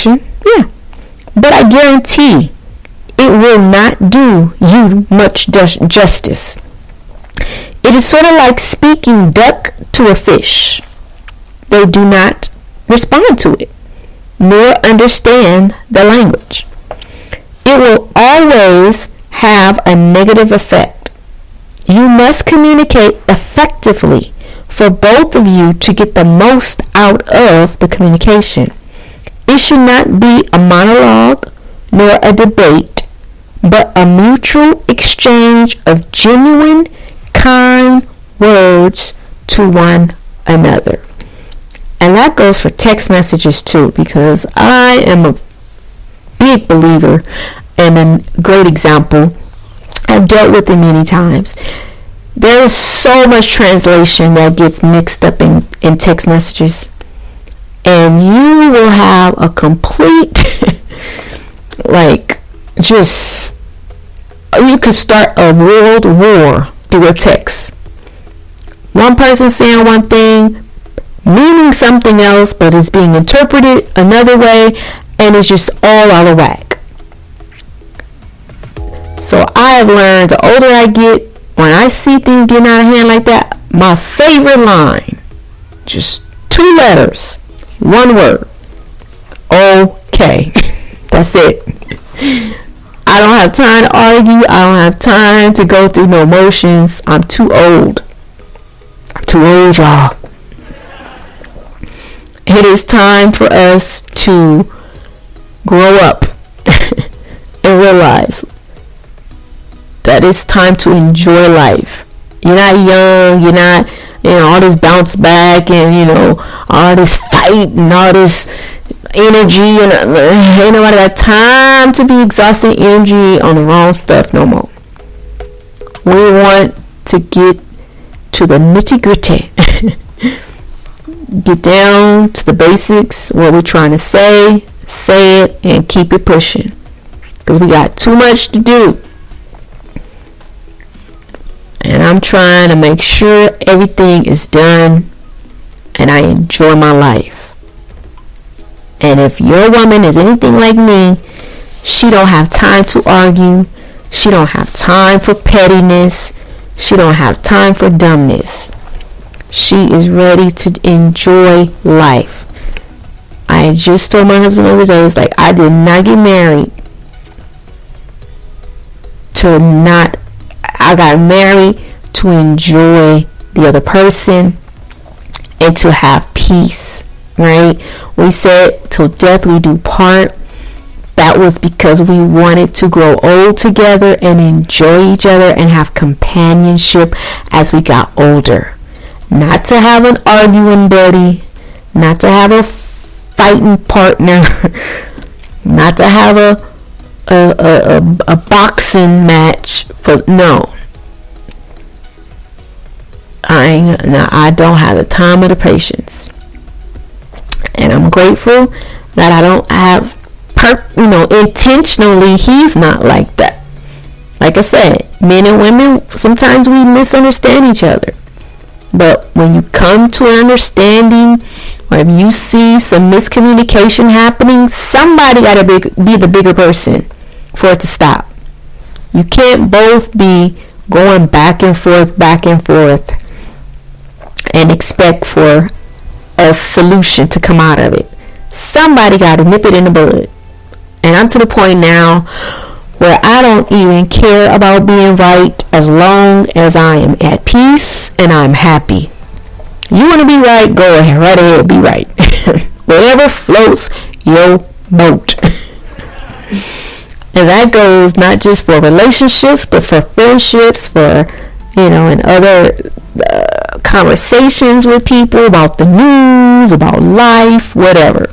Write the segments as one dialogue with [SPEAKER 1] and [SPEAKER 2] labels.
[SPEAKER 1] conversation, yeah. But I guarantee it will not do you much justice. It is sort of like speaking duck to a fish. They do not respond to it, nor understand the language. It will always have a negative effect. You must communicate effectively for both of you to get the most out of the communication. It should not be a monologue nor a debate, but a mutual exchange of genuine, kind words to one another. And that goes for text messages too, because I am a big believer and a great example. I've dealt with it many times. There is so much translation that gets mixed up in text messages, and you will have a complete you could start a world war through a text. One person saying one thing, meaning something else, but it's being interpreted another way, and it's just all out of whack. So I have learned, the older I get, when I see things getting out of hand like that, my favorite line, just 2 letters, 1 word, okay. That's it. I don't have time to argue. I don't have time to go through no emotions. I'm too old. I'm too old, y'all. It is time for us to grow up and realize that it's time to enjoy life. You're not young. You're not, all this bounce back and, all this fight and all this energy, and ain't nobody got time to be exhausting energy on the wrong stuff no more. We want to get to the nitty gritty. Get down to the basics, what we're trying to say it, and keep it pushing. Because we got too much to do. And I'm trying to make sure everything is done and I enjoy my life. And if your woman is anything like me, she don't have time to argue. She don't have time for pettiness. She don't have time for dumbness. She is ready to enjoy life. I just told my husband the other day, it's like, I did not get married I got married to enjoy the other person and to have peace, right? We said, till death we do part. That was because we wanted to grow old together and enjoy each other and have companionship as we got older. Not to have an arguing buddy, not to have a fighting partner, not to have a boxing match. No. I don't have the time or the patience. And I'm grateful that I don't have intentionally, he's not like that. Like I said, men and women, sometimes we misunderstand each other. But when you come to an understanding, or if you see some miscommunication happening, somebody got to be the bigger person for it to stop. You can't both be going back and forth, and expect for a solution to come out of it. Somebody got to nip it in the bud. And I'm to the point now where I don't even care about being right as long as I am at peace and I'm happy. You want to be right? Go ahead, right ahead, be right. Whatever floats your boat. And that goes not just for relationships, but for friendships, for, and other conversations with people about the news, about life, whatever.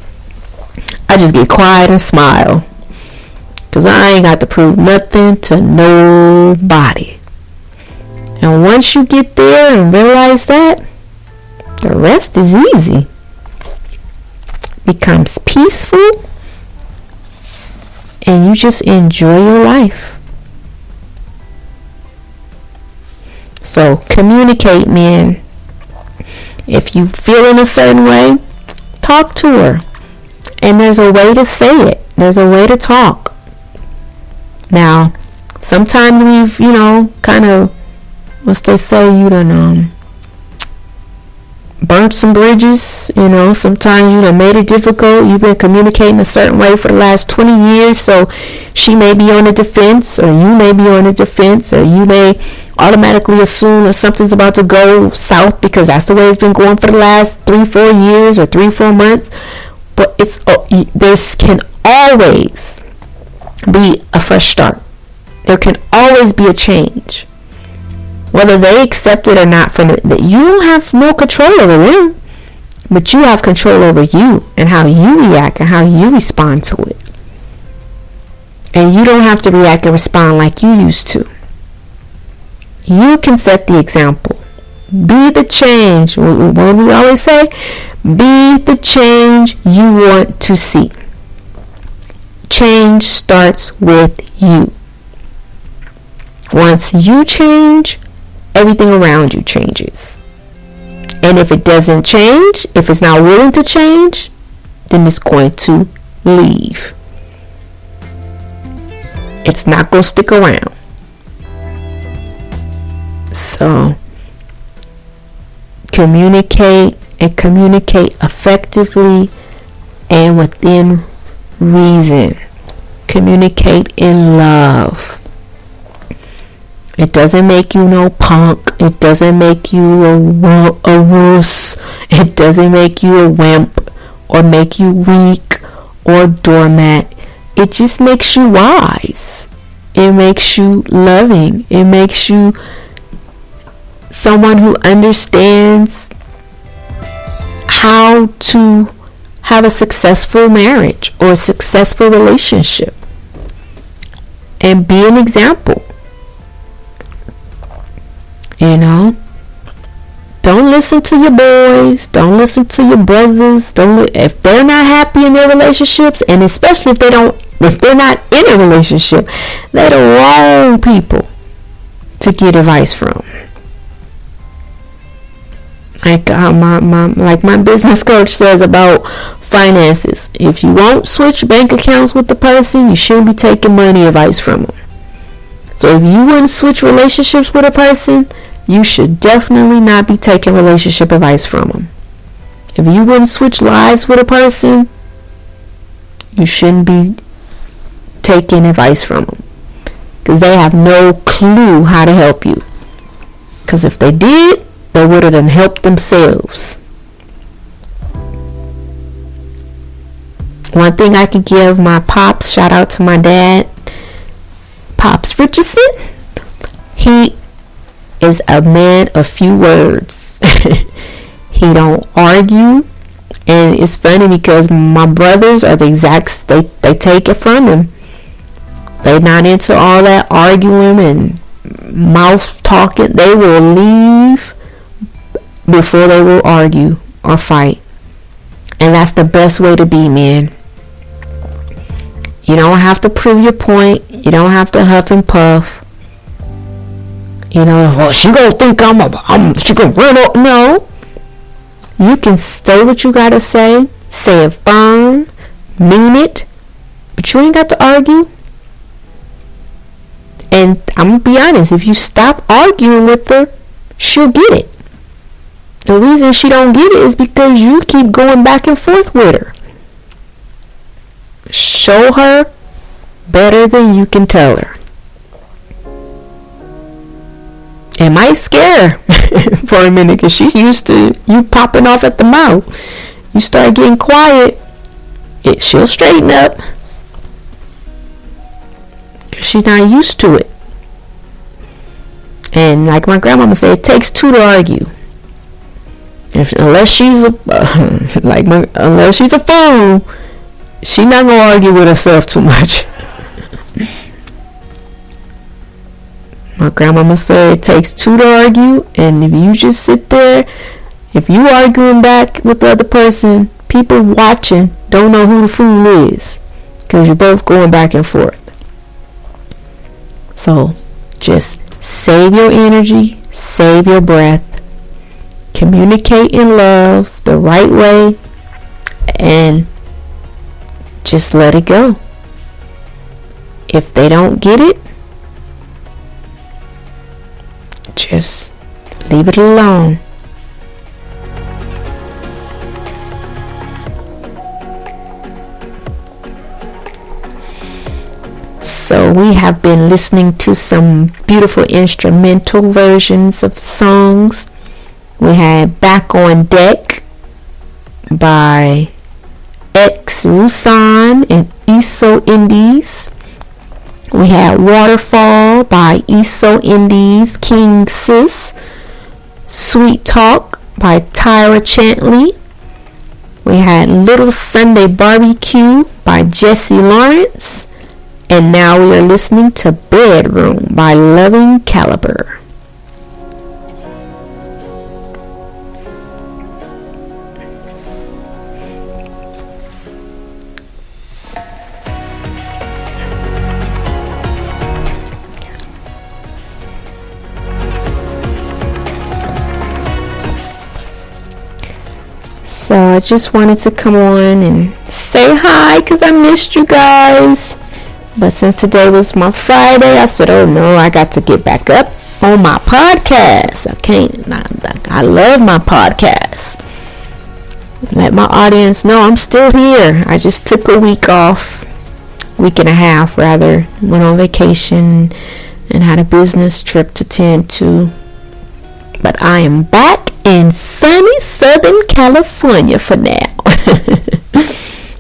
[SPEAKER 1] I just get quiet and smile. Because I ain't got to prove nothing to nobody. And once you get there and realize that, the rest is easy. Becomes peaceful. And you just enjoy your life. So communicate, men. If you feel in a certain way, talk to her. And there's a way to say it. There's a way to talk. Now, sometimes we've, kind of, what's they say, you done burnt some bridges. Sometimes you done made it difficult. You've been communicating a certain way for the last 20 years, so she may be on the defense, or you may be on the defense, or you may automatically assume that something's about to go south because that's the way it's been going for the last 3-4 years or 3-4 months. But there can always be a fresh start. There can always be a change. Whether they accept it or not, that you don't have no control over them, but you have control over you and how you react and how you respond to it. And you don't have to react and respond like you used to. You can set the example. Be the change. What do we always say? Be the change you want to see. Change starts with you. Once you change, everything around you changes. And if it doesn't change, if it's not willing to change, then it's going to leave. It's not going to stick around. So, communicate effectively and within reason. Communicate in love. It doesn't make you no punk. It doesn't make you a wuss. It doesn't make you a wimp or make you weak or doormat. It just makes you wise. It makes you loving. It makes you someone who understands how to have a successful marriage or a successful relationship. And be an example. Don't listen to your boys. Don't listen to your brothers. If they're not happy in their relationships, and especially if they're not in a relationship, they're the wrong people to get advice from. Like my business coach says about finances. If you won't switch bank accounts with the person, you shouldn't be taking money advice from them. So if you wouldn't switch relationships with a person, you should definitely not be taking relationship advice from them. If you wouldn't switch lives with a person, you shouldn't be taking advice from them. Because they have no clue how to help you. Because if they did, they would have done helped themselves. One thing I could give my pops, shout out to my dad, Pops Richardson. He is a man of few words. He don't argue. And it's funny because my brothers are the exact, they take it from him. They're not into all that arguing and mouth talking. They will leave before they will argue or fight. And that's the best way to be, man. You don't have to prove your point. You don't have to huff and puff. Well, she gonna think she gonna run up. No. You can say what you gotta say. Say it firm. Mean it. But you ain't got to argue. And I'm gonna be honest. If you stop arguing with her, she'll get it. The reason she don't get it is because you keep going back and forth with her. Show her better than you can tell her. It might scare her for a minute because she's used to you popping off at the mouth. You start getting quiet, she'll straighten up. She's not used to it. And like my grandmama said, it takes two to argue. Unless she's a fool, she's not gonna argue with herself too much. My grandmama said it takes two to argue, and if you just sit there, if you arguing back with the other person, people watching don't know who the fool is, because you're both going back and forth. So just save your energy, save your breath, communicate in love the right way, and just let it go. If they don't get it, just leave it alone. So we have been listening to some beautiful instrumental versions of songs. We had Back on Deck by X Rusan and ESO Indies. We had Waterfall by ESO Indies, King Sis. Sweet Talk by Tyra Chantley. We had Little Sunday Barbecue by Jesse Lawrence. And now we are listening to Bedroom by Loving Caliber. So I just wanted to come on and say hi because I missed you guys. But since today was my Friday, I said, oh no, I got to get back up on my podcast. I love my podcast. Let my audience know I'm still here. I just took a week off, week and a half rather, went on vacation and had a business trip to tend to. But I am back in sunny Southern California for now.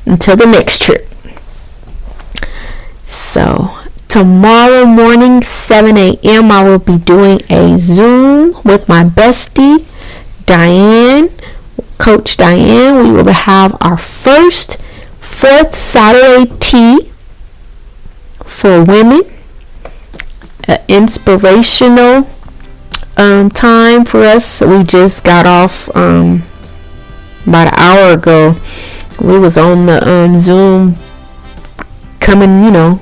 [SPEAKER 1] Until the next trip. So tomorrow morning, 7 a.m., I will be doing a Zoom with my bestie, Diane, Coach Diane. We will have our first fourth Saturday tea for women. An inspirational time for us. We just got off about an hour ago. We was on the Zoom coming,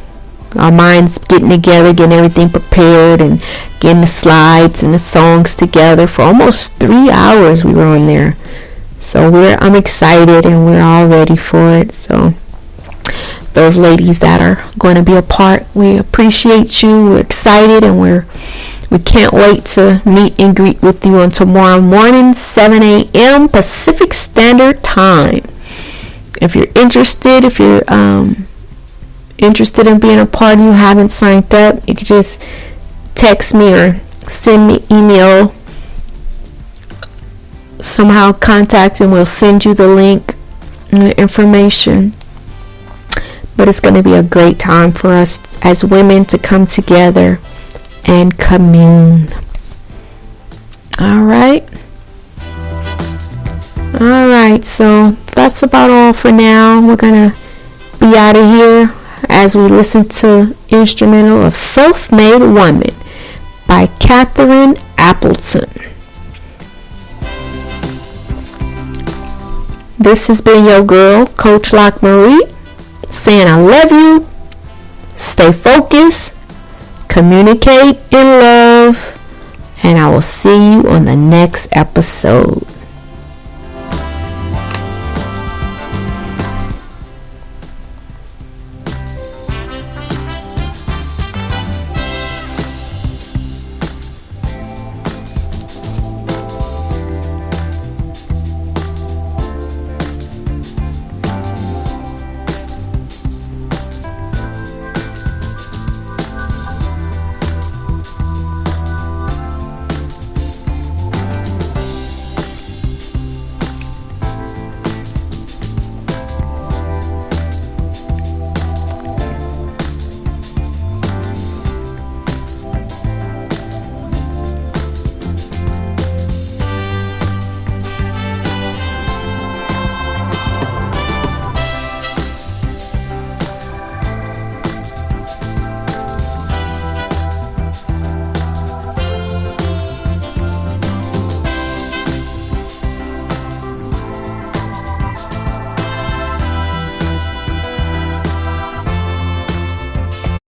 [SPEAKER 1] our minds getting together, getting everything prepared and getting the slides and the songs together for almost 3 hours. We were on there. So I'm excited and we're all ready for it. So those ladies that are going to be a part, we appreciate you. We're excited and we can't wait to meet and greet with you on tomorrow morning, 7 a.m. Pacific Standard Time. If you're interested, interested in being a part and you haven't signed up, you can just text me or send me email, somehow contact, and we'll send you the link and the information. But it's going to be a great time for us as women to come together and commune. Alright, so that's about all for now. We're going to be out of here as we listen to instrumental of Self-Made Woman by Catherine Appleton. This has been your girl, Coach LockMarie, saying I love you, stay focused, communicate in love, and I will see you on the next episode.